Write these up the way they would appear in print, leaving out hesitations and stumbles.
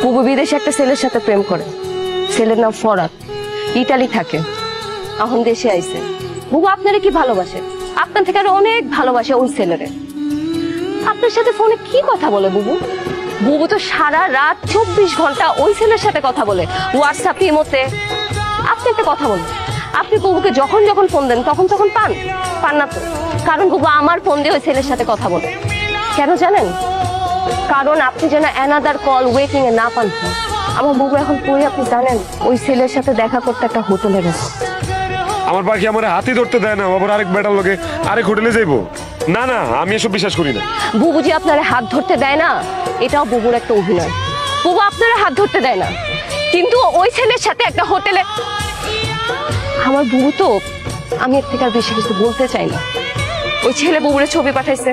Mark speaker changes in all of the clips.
Speaker 1: বুবু বিদেশে একটা ছেলের সাথে প্রেম করে, ছেলের নাম ফরাদ, ইটালি থাকে, এখন দেশে আইছে। বুবু আপনারে কি ভালোবাসে, আপনার থেকে আরো অনেক ভালোবাসে ওই ছেলেরে। আপনার সাথে ফোনে কি কথা বলে বুবু? বুবু তো সারা রাত 24 ঘন্টা ওই ছেলের সাথে কথা বলে, হোয়াটসঅ্যাপ, ইমোতে। আপনি একটা কথা বলুন, আপনি বুবুকে যখন যখন ফোন দেন তখন তখন পান না তো? কারণ বুবু আমার ফোন দিয়ে ওই ছেলের সাথে কথা বলে। কেন জানেন? কারণ আপনি যেন অ্যানাদার কল ওয়েটিং এ না পান। আমার বুবু এখন কই আপনি জানেন? ওই ছেলের সাথে দেখা করতে একটা হোটেলে গেছে।
Speaker 2: আমার বাকি আমার হাতি ধরতে দেয় না, আবার আরেক বেটার লোকে আরেক হোটেলে যাইবো? না না, আমি এসব বিশ্বাস করি না।
Speaker 1: বুবু যে আপনার হাত ধরতে দেয় না, এটাও বুবুর একটা অভিনয়। বুবু আপনার হাত ধরতে দেয় না, কিন্তু ওই ছেলের সাথে একটা হোটেলে। আমার বুবু তো, আমি এর থেকে আর বেশি কিছু বলতে চাই না। ওই ছেলে বুবুরে ছবি পাঠাইছে,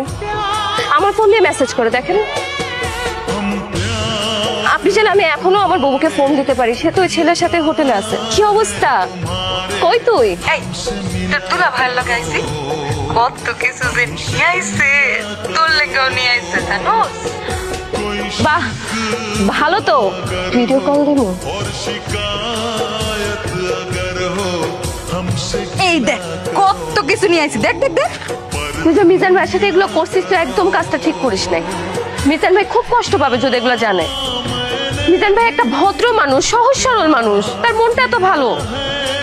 Speaker 1: আমার ফোন দিয়ে মেসেজ করে দেখেন। আপনি জানেন আমি এখনো আমার বুবুকে ফোন দিতে পারি, সে তো ওই ছেলের সাথে হোটেলে আছে। কি অবস্থা? কই তুই?
Speaker 3: তোরা ভালো লাগাইছি, কত কিছু যে নিয়ে আইছে, তোর লেগেও নিয়ে আইছে জানোস।
Speaker 1: বাহ, ভালো তো। ভিডিও কল দিব।
Speaker 3: এই দেখ কত কিছু নিয়ে আইছি, দেখ দেখ দেখ।
Speaker 1: তুই যে মিজান ভাইয়ের সাথে এগুলো করছিস, তো একদম কাজটা ঠিক করিস নাই। মিজান ভাই খুব কষ্ট পাবে যদি এগুলো জানে। মিজান ভাই একটা ভদ্র মানুষ, সহজ সরল মানুষ, তার মনটা এত ভালো।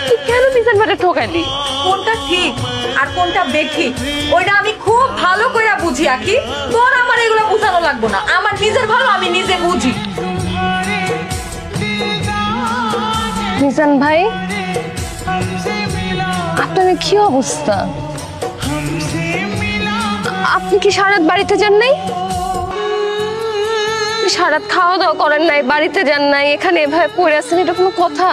Speaker 1: তুই কেন মিজান ভাইকে ঠকাইলি?
Speaker 3: কোনটা ঠিক আর কোনটা বেঠিক ওইটা আমি খুব ভালো করে বুঝি। আকি তোর আমার এগুলো বুঝানো লাগবো না, আমার নিজের ভালো আমি নিজে বুঝি।
Speaker 1: মিজান ভাই, আপনার কি অবস্থা? আপনি কি সারাত বাড়িতে যান নাই? সারাত খাওয়া দাওয়া করেন নাই, বাড়িতে যান নাই, এখানে এভাবে পড়ে আছেন, এটা কোনো কথা?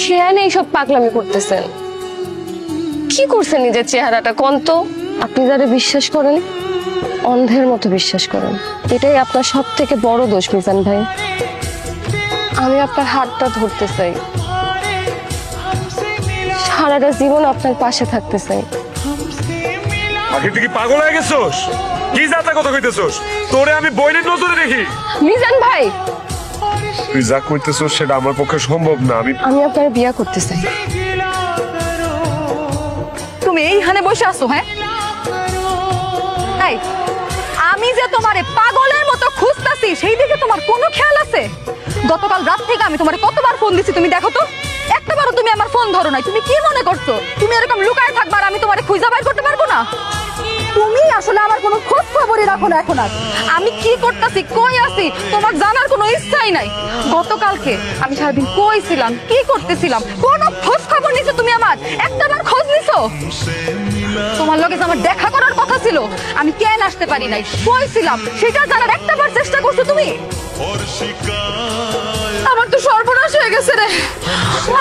Speaker 1: খেয়াল নেই, সব পাগলামি করতেছেন। কি করছেন নিজের চেহারাটা কোন তো? আপনি যারা বিশ্বাস করেন, অন্ধের মতো বিশ্বাস করেন, এটাই আপনার সব থেকে বড় দোষ মিজান ভাই। আমি আপনার হাতটা ধরতে চাই, সারাটা জীবন আপনার পাশে থাকতে চাই।
Speaker 2: আগে তুই কি পাগল হয়ে গেছোস? কি যাতা কথা কইতেছোস? তোরে আমি বইনের নজরে দেখি।
Speaker 1: মিজান ভাই,
Speaker 2: তুই যা কইতেছোস সেটা আমার পক্ষে সম্ভব না। আমি
Speaker 1: আপনার বিয়া করতে চাই।
Speaker 3: তুমি এইখানে বসে আছো? হ্যাঁ, আমি যে তোমারে পাগলের মতো খুঁজতাছি সেই দিকে তোমার কোনো খেয়াল আছে? গতকাল রাত থেকে আমি তোমারে কতবার ফোন দিছি, তুমি দেখো তো, একটাবারও তুমি আমার ফোন ধরো নাই। তুমি কি মনে করছো তুমি এরকম লুকায় থাকবার আমি তোমারে খুঁজে বাইর করতে পারবো না? তুমি আসলে আমার কোনো খোঁজ খবরই রাখো না। এখন আর আমি কি করতেছি, কই আছি, তোমার জানার কোনো ইচ্ছাই নাই। গতকালকে আমি সারাদিন কই ছিলাম, কি করতেছিলাম, কোনো খোঁজ খবর নিছো তুমি? আমার একটাবার খোঁজ নিছো? তোমার লগে আমার দেখা করার কথা ছিল, আমি কেন আসতে পারি নাই, কই ছিলাম সেটা জানার একটাবার চেষ্টা করছো তুমি? আমার তো সর্বনাশ হয়ে গেছে রে,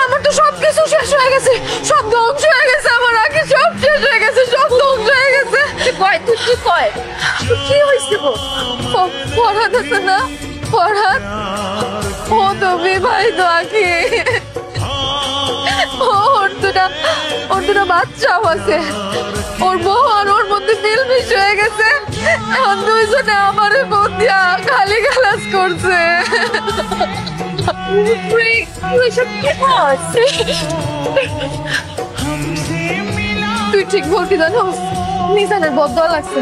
Speaker 3: আমার তো সবকিছু শেষ হয়ে গেছে, সব ধ্বংস হয়ে গেছে, আমার আগে সব শেষ হয়ে গেছে, সব ধ্বংস হয়ে গেছে। তুই কি কয়? কি হয়েছে গো? পড়াত আছে না, পড়াত ও তো বিবাহিত আঁকি, ওর দুটা বাচ্চাও আছে, ওর বউ আর ওর মধ্যে মিলমিশ হয়ে গেছে। এখন দুইজনে আমারে বন্দিয়া খালি গালাজ করছে। তুই ঠিক বলতি জানো, মিজানের বদয়া লাগছে,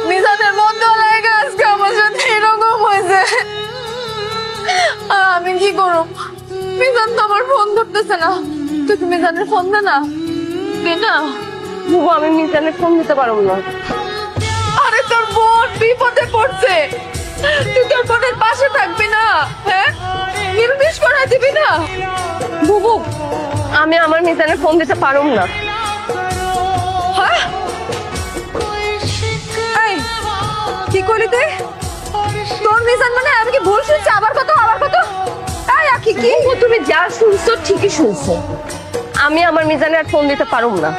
Speaker 3: মিজানের বদয়া লাগে আজকে আমার সাথে এরকম হয়েছে। আমি কি করব? মিজান তো আমার ফোন ধরতেছে না। তুই কি মিজানের ফোন দে না, দে না।
Speaker 1: বুবু, আমি মিজানের ফোন দিতে পারবো না।
Speaker 3: আরে তোর বোন বিপদে পড়ছে, তুই তোর বোনের পাশে থাকবি না? হ্যাঁ, মিলমিশ করাই দিবি না?
Speaker 1: বুবু, আমি আমার মিজানের ফোন দিতে পারবো না।
Speaker 3: হ্যাঁ, কি করলি তুই? তোর মিজান মানে আমি কি ভুল শুনছি? আবার কত কি
Speaker 1: তুমি যা শুনছো ঠিকই শুনছো। আমি আমার মিজানের ফোন দিতে পারবো না।